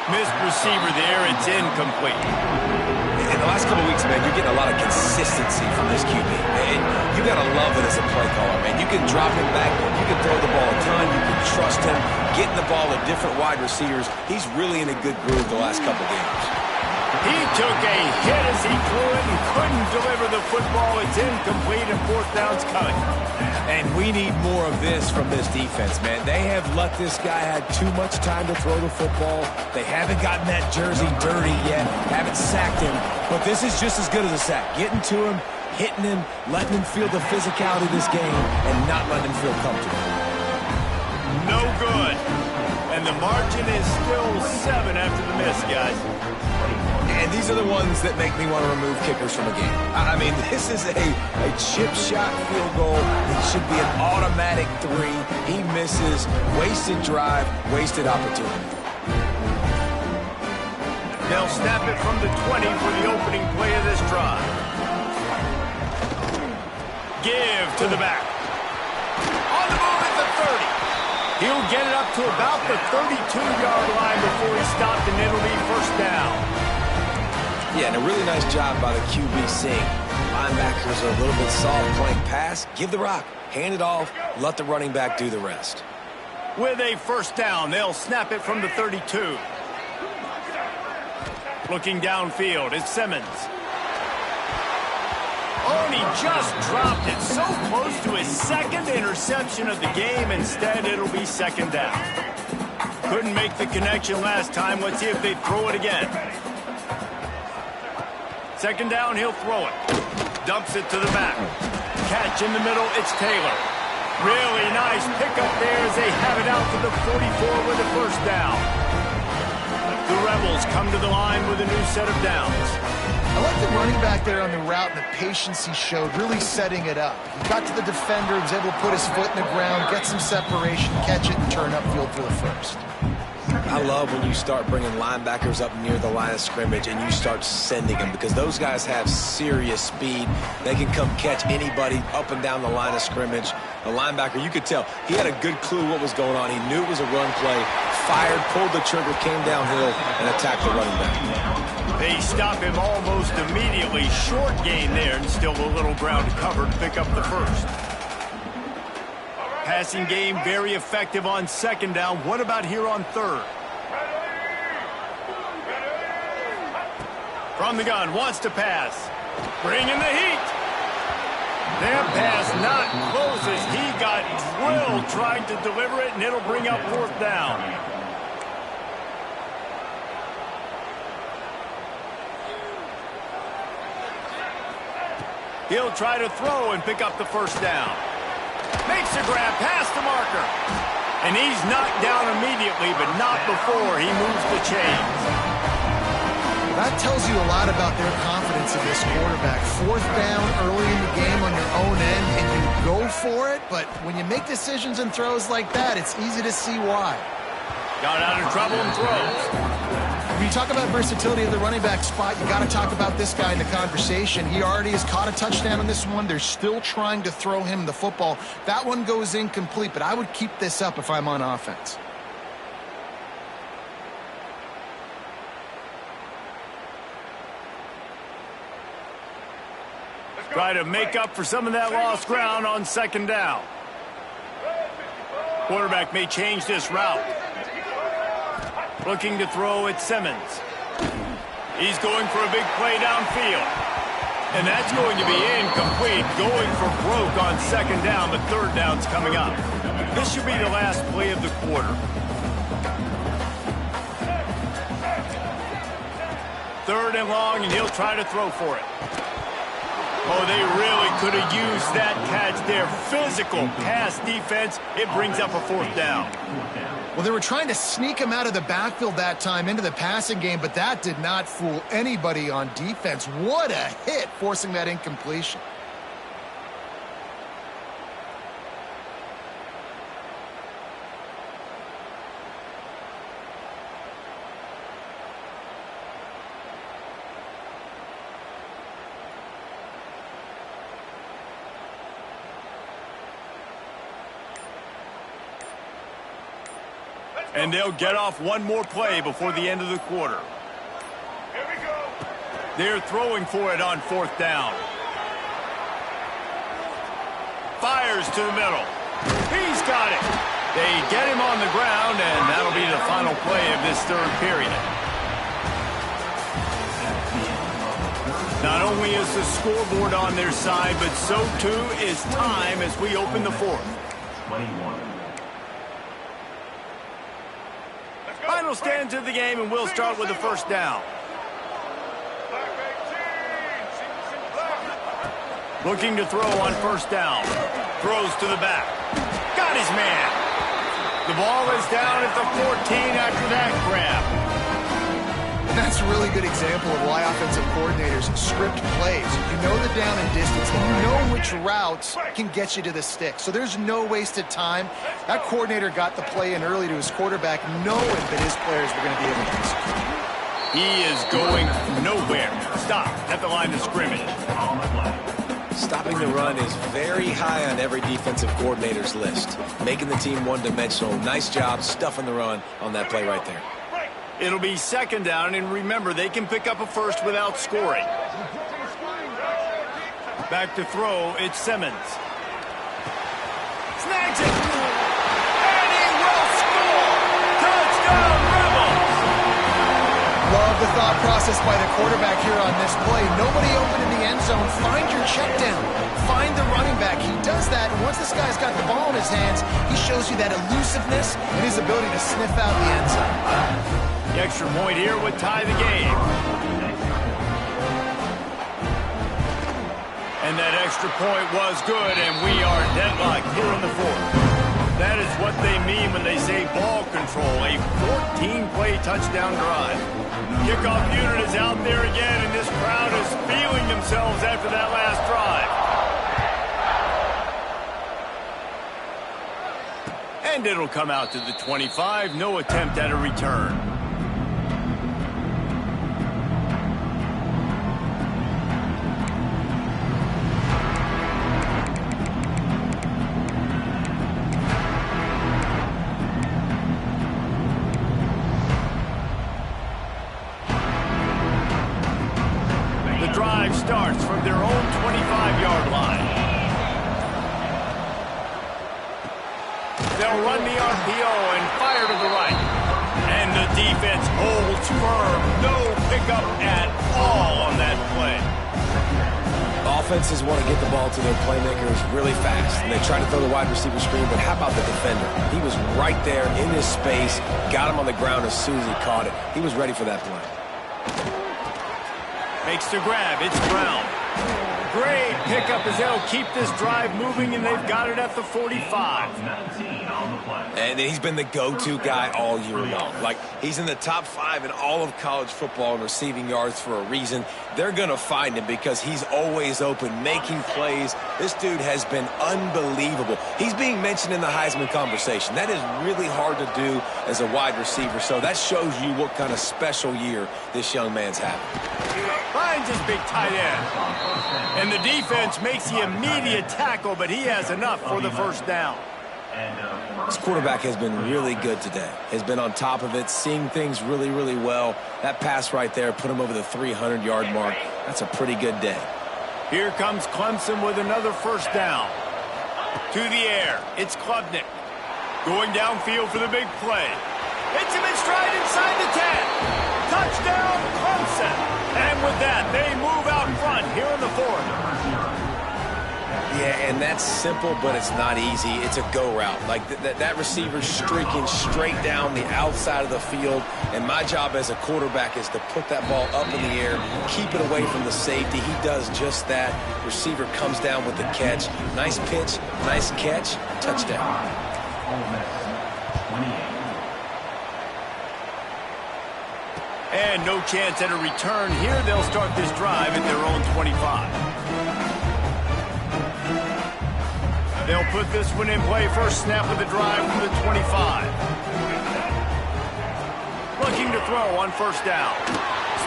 Missed receiver there. It's incomplete. In the last couple of weeks, man, you're getting a lot of consistency from this QB. And you got to love it as a play caller, man. You can drop him back. You can throw the ball a ton. You can trust him. Getting the ball to different wide receivers. He's really in a good groove the last couple games. He took a hit as he threw it and couldn't deliver the football. It's incomplete and fourth down's coming. And we need more of this from this defense, man. They have let this guy have too much time to throw the football. They haven't gotten that jersey dirty yet, haven't sacked him. But this is just as good as a sack. Getting to him, hitting him, letting him feel the physicality of this game, and not letting him feel comfortable. No good. And the margin is still 7 after the miss, guys. And these are the ones that make me want to remove kickers from a game. I mean, this is a chip shot field goal. It should be an automatic 3. He misses. Wasted drive, wasted opportunity. They'll snap it from the 20 for the opening play of this drive. Give to the back. On the move at the 30. to about the 32-yard line before he stopped, and it'll be first down. Yeah, and a really nice job by the QB seeing linebackers are a little bit soft playing pass. Give the rock, hand it off, let the running back do the rest. With a first down, they'll snap it from the 32. Looking downfield, it's Simmons. Oh, and he just dropped it. So close to his second interception of the game. Instead, it'll be second down. Couldn't make the connection last time. Let's see if they throw it again. Second down, he'll throw it. Dumps it to the back. Catch in the middle, it's Taylor. Really nice pickup there as they have it out to the 44 with a first down. The Rebels come to the line with a new set of downs. I like the running back there on the route and the patience he showed, really setting it up. He got to the defender, was able to put his foot in the ground, get some separation, catch it, and turn upfield for the first. I love when you start bringing linebackers up near the line of scrimmage and you start sending them, because those guys have serious speed. They can come catch anybody up and down the line of scrimmage. The linebacker, you could tell, he had a good clue what was going on. He knew it was a run play, fired, pulled the trigger, came downhill, and attacked the running back. They stop him almost immediately. Short gain there, and still a little ground covered to pick up the first. Passing game very effective on second down. What about here on third? From the gun, wants to pass. Bring in the heat. That pass not close as he got drilled trying to deliver it, and it'll bring up fourth down. He'll try to throw and pick up the first down. Makes a grab past the marker. And he's knocked down immediately, but not before he moves the chains. That tells you a lot about their confidence in this quarterback. Fourth down early in the game on your own end, and you go for it, but when you make decisions and throws like that, it's easy to see why. Got out of trouble and throws. When you talk about versatility of the running back spot, you got to talk about this guy in the conversation. He already has caught a touchdown on this one. They're still trying to throw him the football. That one goes incomplete, but I would keep this up if I'm on offense. Try to make up for some of that lost ground on second down. Quarterback may change this route. Looking to throw at Simmons. He's going for a big play downfield. And that's going to be incomplete. Going for broke on second down, but third down's coming up. This should be the last play of the quarter. Third and long, and he'll try to throw for it. Oh, they really could have used that catch there. Physical pass defense. It brings up a fourth down. Well, they were trying to sneak him out of the backfield that time into the passing game, but that did not fool anybody on defense. What a hit, forcing that incompletion. And they'll get off one more play before the end of the quarter. Here we go. They're throwing for it on fourth down. Fires to the middle. He's got it. They get him on the ground, and that'll be the final play of this third period. Not only is the scoreboard on their side, but so too is time as we open the fourth. 21. Final stands of the game, and we'll start with the first down. Looking to throw on first down. Throws to the back. Got his man. The ball is down at the 14 after that grab. And that's a really good example of why offensive coordinators script plays. You know the down and distance, and you know which routes can get you to the stick. So there's no wasted time. That coordinator got the play in early to his quarterback, knowing that his players were going to be able to execute. He is going nowhere. Stop at the line of scrimmage. Stopping the run is very high on every defensive coordinator's list. Making the team one-dimensional. Nice job stuffing the run on that play right there. It'll be second down, and remember, they can pick up a first without scoring. Back to throw, it's Simmons. Snags it! And he will score! Touchdown, Rebels! Love the thought process by the quarterback here on this play. Nobody open in the end zone. Find your check down. Find the running back. He does that, and once this guy's got the ball in his hands, he shows you that elusiveness and his ability to sniff out the end zone. The extra point here would tie the game. And that extra point was good, and we are deadlocked here in the fourth. That is what they mean when they say ball control, a 14-play touchdown drive. Kickoff unit is out there again, and this crowd is feeling themselves after that last drive. And it'll come out to the 25, no attempt at a return. Drive starts from their own 25-yard line. They'll run the RPO and fire to the right. And the defense holds firm. No pickup at all on that play. Offenses want to get the ball to their playmakers really fast, and they try to throw the wide receiver screen, but how about the defender? He was right there in his space, got him on the ground as soon as he caught it. He was ready for that play. Makes the grab. It's Brown. Great pickup as they'll keep this drive moving, and they've got it at the 45. And he's been the go-to guy all year long. Like, he's in the top 5 in all of college football in receiving yards for a reason. They're going to find him because he's always open, making plays. This dude has been unbelievable. He's being mentioned in the Heisman conversation. That is really hard to do as a wide receiver, so that shows you what kind of special year this young man's having. Finds his big tight end. And the defense makes the immediate tackle, but he has enough for the first down. This quarterback has been really good today. Has been on top of it, seeing things really, really well. That pass right there put him over the 300-yard mark. That's a pretty good day. Here comes Clemson with another first down. To the air, it's Klubnik. Going downfield for the big play. Hits him in stride inside the 10. Touchdown, Clemson. And with that, they move out front here in the fourth. Yeah, and that's simple, but it's not easy. It's a go route. Like, that receiver's streaking straight down the outside of the field, and my job as a quarterback is to put that ball up in the air, keep it away from the safety. He does just that. Receiver comes down with the catch. Nice pitch, nice catch, touchdown. And no chance at a return here. They'll start this drive at their own 25. They'll put this one in play. First snap of the drive from the 25. Looking to throw on first down.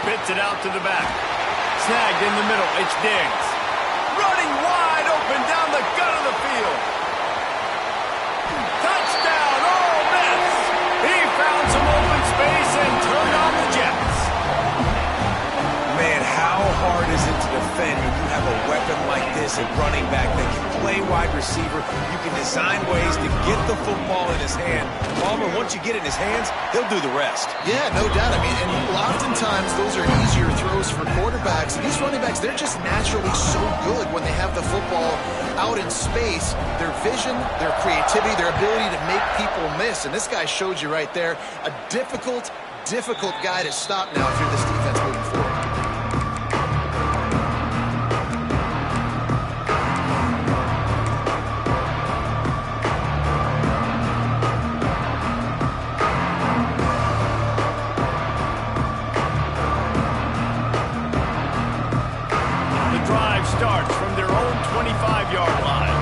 Spits it out to the back. Snagged in the middle. It's Diggs. Running wide open down the gut of the field. Touchdown, Ole Miss. He found some open space and turned on the Jets. Man, how hard is it to defend when you have a weapon like this at running back that can play wide receiver? You can design ways to get the football in his hand. Palmer, once you get it in his hands, he'll do the rest. Yeah, no doubt. I mean, and oftentimes those are easier throws for quarterbacks. These running backs, they're just naturally so good when they have the football out in space. Their vision, their creativity, their ability to make people miss. And this guy showed you right there, a difficult guy to stop now if you're this defense moving forward. Starts from their own 25-yard line.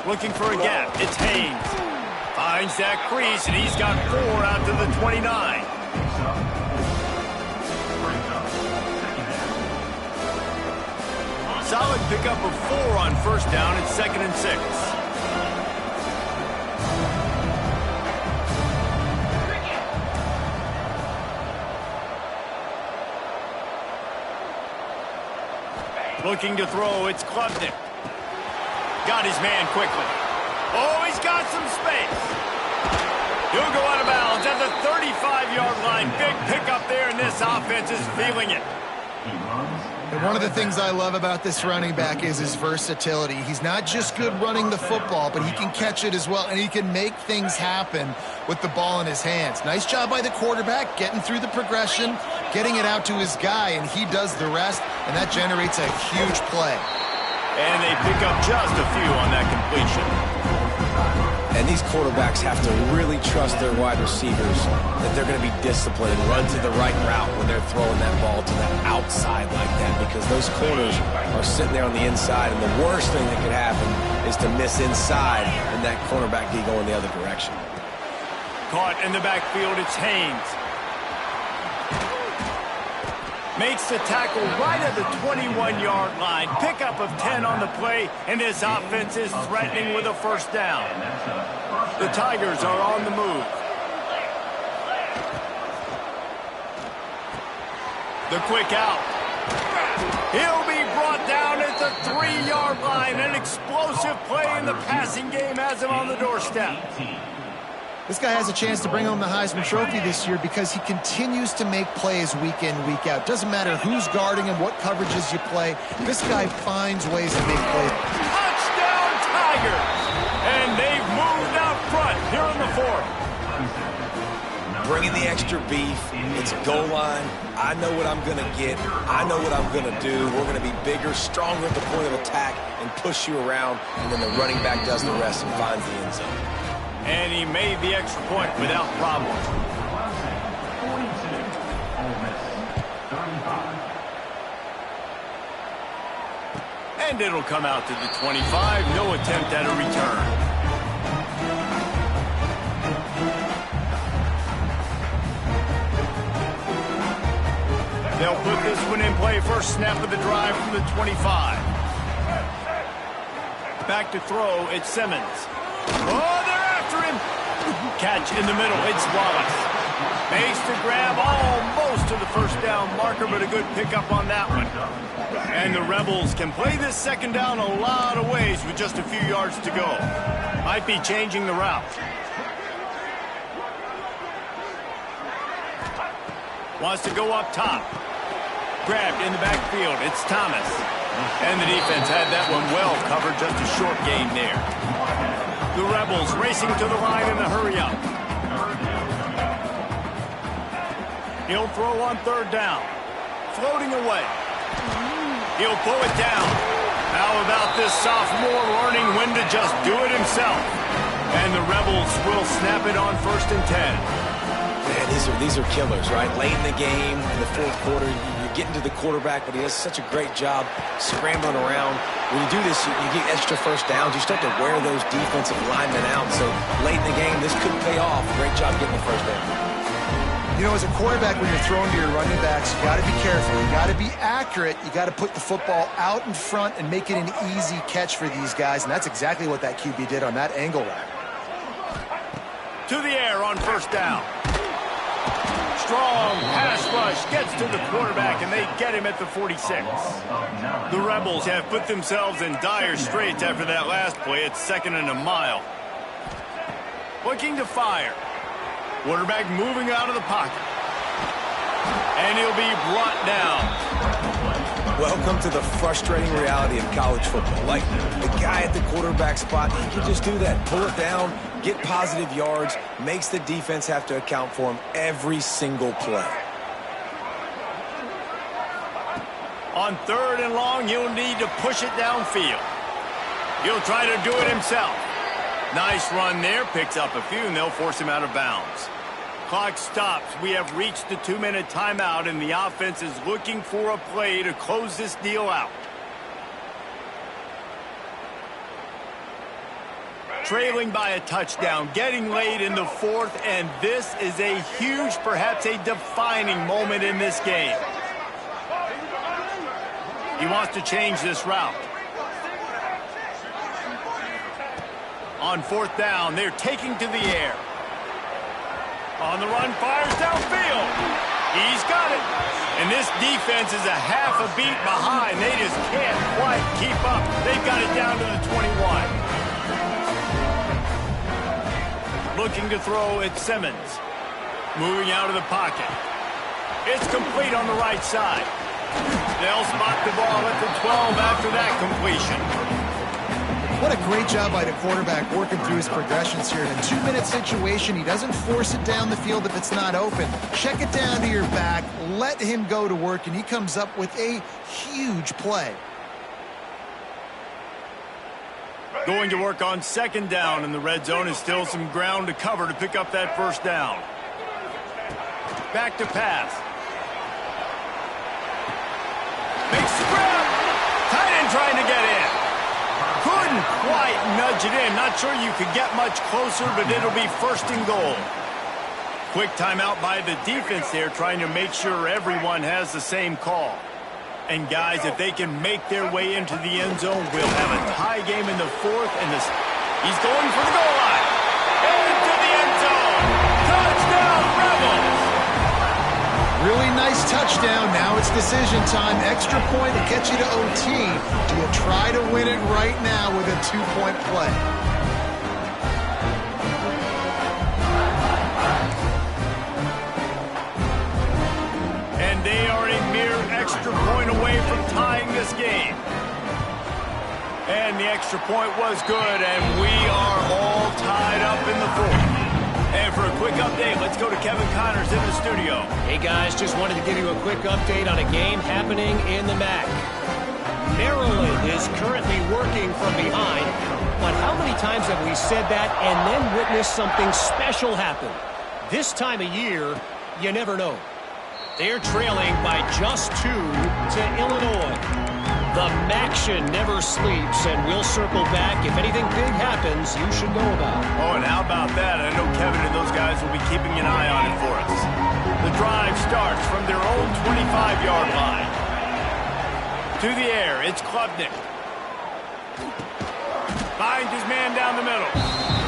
Looking for a gap. It's Haynes. Finds that crease, and he's got 4 out to the 29. pickup of 4 on first down. It's 2nd and 6. Looking to throw, it's Klubnik. Got his man quickly. Oh, he's got some space. He'll go out of bounds at the 35-yard line. Big pickup there, and this offense is feeling it. And one of the things I love about this running back is his versatility. He's not just good running the football, but he can catch it as well, and he can make things happen with the ball in his hands. Nice job by the quarterback, getting through the progression, getting it out to his guy, and he does the rest, and that generates a huge play. And they pick up just a few on that completion. And these quarterbacks have to really trust their wide receivers that they're going to be disciplined and run to the right route when they're throwing that ball to the outside like that, because those corners are sitting there on the inside, and the worst thing that could happen is to miss inside and that cornerback be going the other direction. Caught in the backfield, it's Haynes. Makes the tackle right at the 21-yard line. Pickup of 10 on the play, and this offense is threatening with a first down. The Tigers are on the move. The quick out. He'll be brought down at the 3-yard line. An explosive play in the passing game has him on the doorstep. This guy has a chance to bring home the Heisman Trophy this year because he continues to make plays week in, week out. Doesn't matter who's guarding him, what coverages you play. This guy finds ways to make plays. Touchdown, Tigers! And they've moved out front here in the 4th. Bringing the extra beef. It's goal line. I know what I'm going to get. I know what I'm going to do. We're going to be bigger, stronger at the point of attack and push you around, and then the running back does the rest and finds the end zone. And he made the extra point without problem. 42, Ole Miss, 35. And it'll come out to the 25. No attempt at a return. They'll put this one in play. First snap of the drive from the 25. Back to throw, it's Simmons. Oh, they're after him. Catch in the middle, it's Wallace. Makes the grab almost to the first down marker, but a good pickup on that one. And the Rebels can play this second down a lot of ways with just a few yards to go. Might be changing the route. Wants to go up top. Grabbed in the backfield, it's Thomas. And the defense had that one well covered, just a short gain there. The Rebels racing to the line in a hurry up. He'll throw on third down. Floating away. He'll pull it down. How about this sophomore learning when to just do it himself? And the Rebels will snap it on 1st and 10. Man, these are killers, right? Late in the game, in the 4th quarter, you're getting to the quarterback, but he has such a great job scrambling around. When you do this, you get extra first downs. You start to wear those defensive linemen out. So late in the game, this could pay off. Great job getting the first down. You know, as a quarterback, when you're throwing to your running backs, you got to be careful. You got to be accurate. You got to put the football out in front and make it an easy catch for these guys, and that's exactly what that QB did on that angle route. To the air on first down. Strong pass rush gets to the quarterback, and they get him at the 46. The Rebels have put themselves in dire straits after that last play. It's 2nd and a mile. Looking to fire. Quarterback moving out of the pocket. And he'll be brought down. Welcome to the frustrating reality of college football. Like, the guy at the quarterback spot, he can just do that. Pull it down, get positive yards, makes the defense have to account for him every single play. On 3rd and long, he'll need to push it downfield. He'll try to do it himself. Nice run there, picks up a few, and they'll force him out of bounds. Clock stops. We have reached the 2-minute timeout, and the offense is looking for a play to close this deal out. Trailing by a touchdown, getting late in the 4th, and this is a huge, perhaps a defining moment in this game. He wants to change this route. On fourth down, they're taking to the air. On the run, fires downfield. He's got it. And this defense is a half a beat behind. They just can't quite keep up. They've got it down to the 21. Looking to throw at Simmons. Moving out of the pocket. It's complete on the right side. They'll spot the ball at the 12 after that completion. What a great job by the quarterback working through his progressions here. In a 2-minute situation, he doesn't force it down the field if it's not open. Check it down to your back, let him go to work, and he comes up with a huge play. Going to work on second down, and the red zone is still some ground to cover to pick up that first down. Back to pass. Big grab. Tight end trying to get in. Couldn't quite nudge it in. Not sure you could get much closer, but it'll be first and goal. Quick timeout by the defense there, trying to make sure everyone has the same call. And guys, if they can make their way into the end zone, we'll have a tie game in the fourth. And he's going for the goal line. Into the end zone. Touchdown, Rebels! Really nice touchdown. Now it's decision time. Extra point to get you to OT. Do you try to win it right now with a 2-point play? And they are a mere extra point away from tying this game. And the extra point was good, and we are all tied up in the fourth. And for a quick update, let's go to Kevin Connors in the studio. Hey, guys, just wanted to give you a quick update on a game happening in the MAC. Maryland is currently working from behind, but how many times have we said that and then witnessed something special happen? This time of year, you never know. They're trailing by just 2 to Illinois. The MACtion never sleeps, and we'll circle back. If anything big happens, you should know about. Oh, and how about that? I know Kevin and those guys will be keeping an eye on it for us. The drive starts from their own 25-yard line. To the air, it's Klubnik. Finds his man down the middle.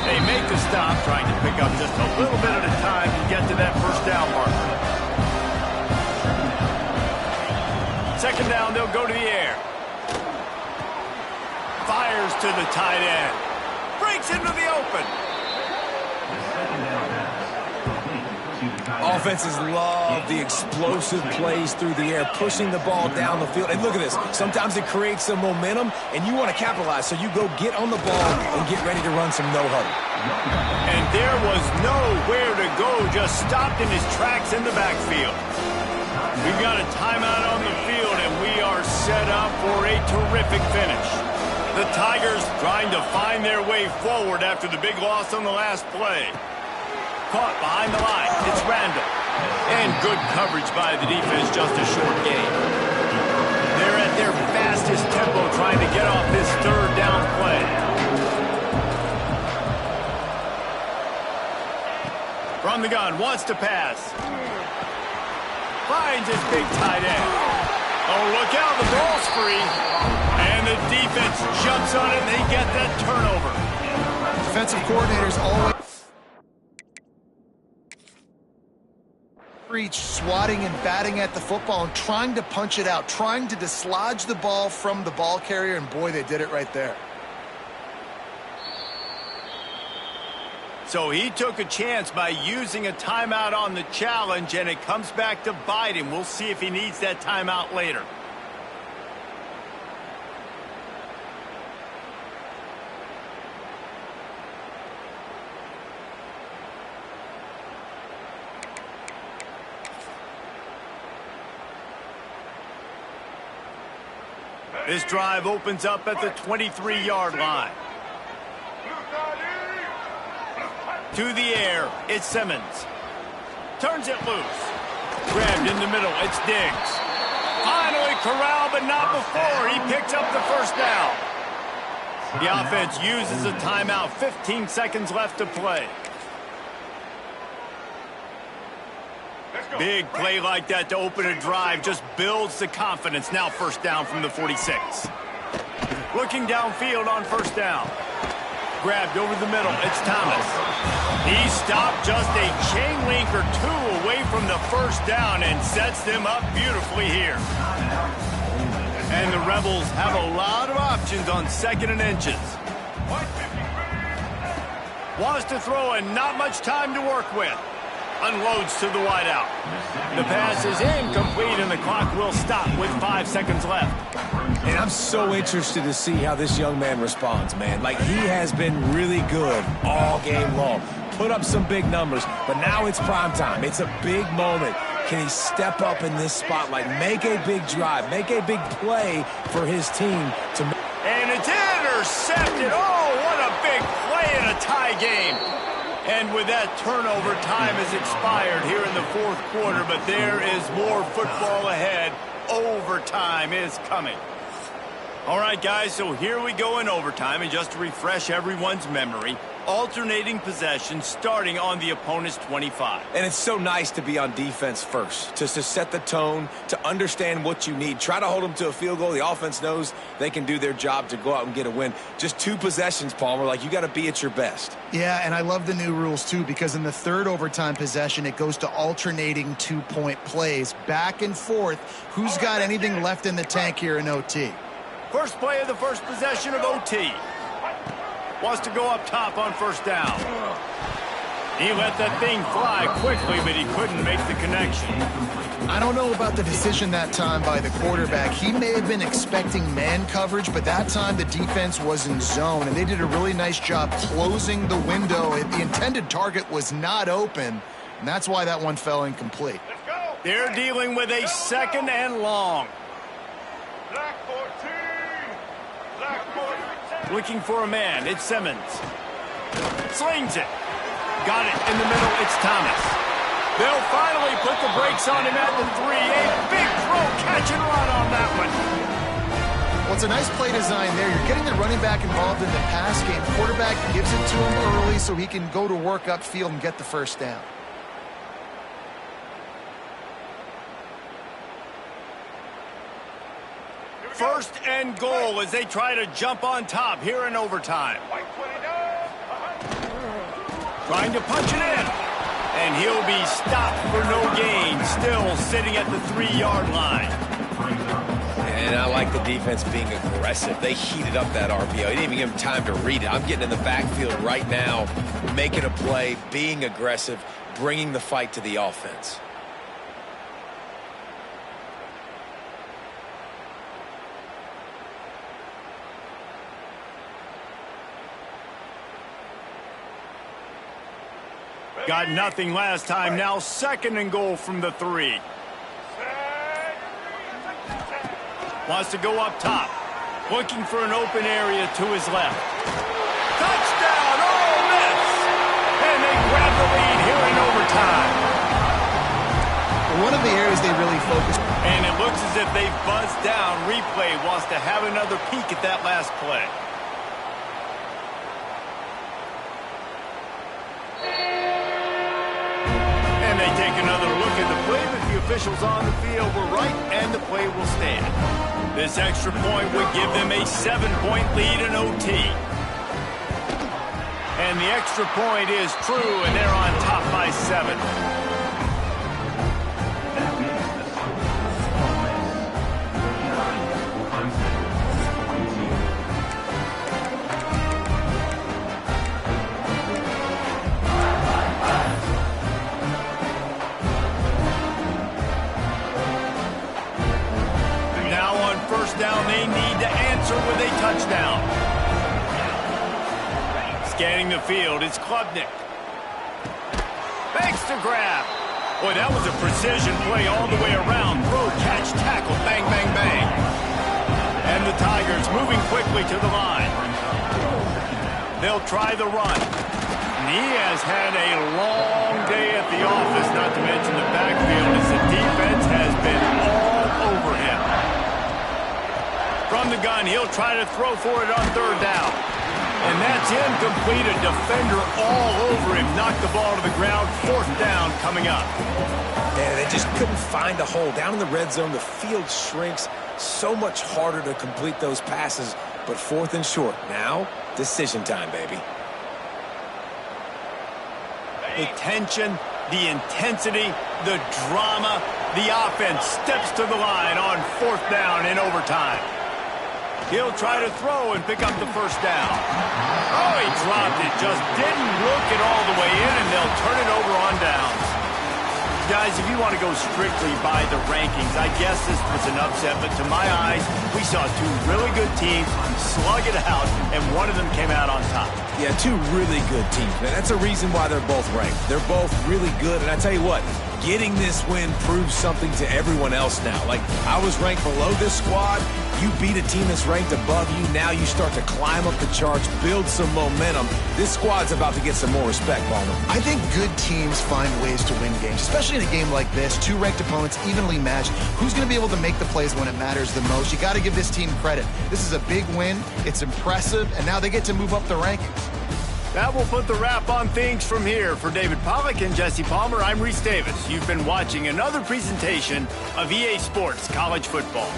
They make the stop, trying to pick up just a little bit at a time to get to that first down marker. Second down, they'll go to the air. Fires to the tight end. Breaks into the open. Offenses love the explosive plays through the air, pushing the ball down the field. And look at this. Sometimes it creates some momentum, and you want to capitalize. So you go get on the ball and get ready to run some no-huddle. And there was nowhere to go, just stopped in his tracks in the backfield. We've got a timeout on the field, and we are set up for a terrific finish. The Tigers trying to find their way forward after the big loss on the last play. Caught behind the line. It's Randall. And good coverage by the defense, just a short gain. They're at their fastest tempo trying to get off this third down play. From the gun, wants to pass. Finds his big tight end. Oh, look out, the ball's free. And the defense jumps on it, and they get that turnover. Defensive coordinators always reach, swatting and batting at the football and trying to punch it out, trying to dislodge the ball from the ball carrier, and boy, they did it right there. So he took a chance by using a timeout on the challenge, and it comes back to bite him. We'll see if he needs that timeout later. This drive opens up at the 23-yard line. To the air, it's Simmons. Turns it loose. Grabbed in the middle, it's Diggs. Finally corralled, but not before. He picks up the first down. The offense uses a timeout. 15 seconds left to play. Big play like that to open a drive just builds the confidence. Now first down from the 46. Looking downfield on first down. grabbed over the middle. It's Thomas. He stopped just a chain link or two away from the first down and sets them up beautifully here. And the Rebels have a lot of options on 2nd and inches. Wants to throw and not much time to work with. Unloads to the wideout. The pass is incomplete and the clock will stop with 5 seconds left. And I'm so interested to see how this young man responds, man. Like, he has been really good all game long. Put up some big numbers, but now it's prime time. It's a big moment. Can he step up in this spotlight, make a big drive, make a big play for his team to... And it's intercepted. Oh, what a big play in a tie game. And with that turnover, time has expired here in the 4th quarter, but there is more football ahead. Overtime is coming. All right, guys, so here we go in overtime, and just to refresh everyone's memory, alternating possession starting on the opponent's 25. And it's so nice to be on defense first, just to set the tone, to understand what you need. Try to hold them to a field goal. The offense knows they can do their job to go out and get a win. Just 2 possessions, Palmer. Like, you got to be at your best. Yeah, and I love the new rules, too, because in the 3rd overtime possession, it goes to alternating 2-point plays. Back and forth. Who's got anything left in the tank here in OT? First play of the first possession of OT. Wants to go up top on 1st down. He let that thing fly quickly, but he couldn't make the connection. I don't know about the decision that time by the quarterback. He may have been expecting man coverage, but that time the defense was in zone, and they did a really nice job closing the window. The intended target was not open, and that's why that one fell incomplete. They're dealing with a 2nd and long. Looking for a man. It's Simmons. Slings it. Got it in the middle. It's Thomas. They'll finally put the brakes on him at the 3. A big throw, catch and run on that one. Well, it's a nice play design there. You're getting the running back involved in the pass game. Quarterback gives it to him early so he can go to work upfield and get the 1st down. First and goal as they try to jump on top here in overtime. Trying to punch it in. And he'll be stopped for no gain. Still sitting at the 3-yard line. And I like the defense being aggressive. They heated up that RPO. He didn't even give him time to read it. I'm getting in the backfield right now, making a play, being aggressive, bringing the fight to the offense. Got nothing last time. Now 2nd and goal from the 3. Wants to go up top. Looking for an open area to his left. Touchdown, Ole Miss! And they grab the lead here in overtime. One of the areas they really focus. And it looks as if they've buzzed down. Replay wants to have another peek at that last play. And they take another look at the play, but the officials on the field were right, and the play will stand. This extra point would give them a 7-point lead in OT. And the extra point is true, and they're on top by 7. Down, they need to answer with a touchdown. Scanning the field, it's Klubnik. Makes the grab. Boy, that was a precision play all the way around. Throw, catch, tackle, bang, bang, bang. And the Tigers moving quickly to the line. They'll try the run. And he has had a long day at the office, not to mention the backfield, as the defense has been all over him. From the gun, he'll try to throw for it on 3rd down. And that's incomplete. A defender all over him. Knocked the ball to the ground. 4th down coming up. Yeah, they just couldn't find a hole. Down in the red zone, the field shrinks. So much harder to complete those passes but 4th and short. Now, decision time, baby. The tension, the intensity, the drama, the offense steps to the line on 4th down in overtime. He'll try to throw and pick up the first down. Oh, he dropped it. Just didn't look it all the way in, and they'll turn it over on downs. Guys, if you want to go strictly by the rankings, I guess this was an upset, but to my eyes, we saw two really good teams slug it out, and one of them came out on top. Yeah, two really good teams, man. That's a reason why they're both ranked. They're both really good, and I tell you what, getting this win proves something to everyone else now. Like, I was ranked below this squad. You beat a team that's ranked above you. Now you start to climb up the charts, build some momentum. This squad's about to get some more respect, Palmer. I think good teams find ways to win games, especially in a game like this. Two ranked opponents, evenly matched. Who's going to be able to make the plays when it matters the most? You got to give this team credit. This is a big win. It's impressive, and now they get to move up the rankings. That will put the wrap on things from here. For David Pollack and Jesse Palmer, I'm Reese Davis. You've been watching another presentation of EA Sports College Football.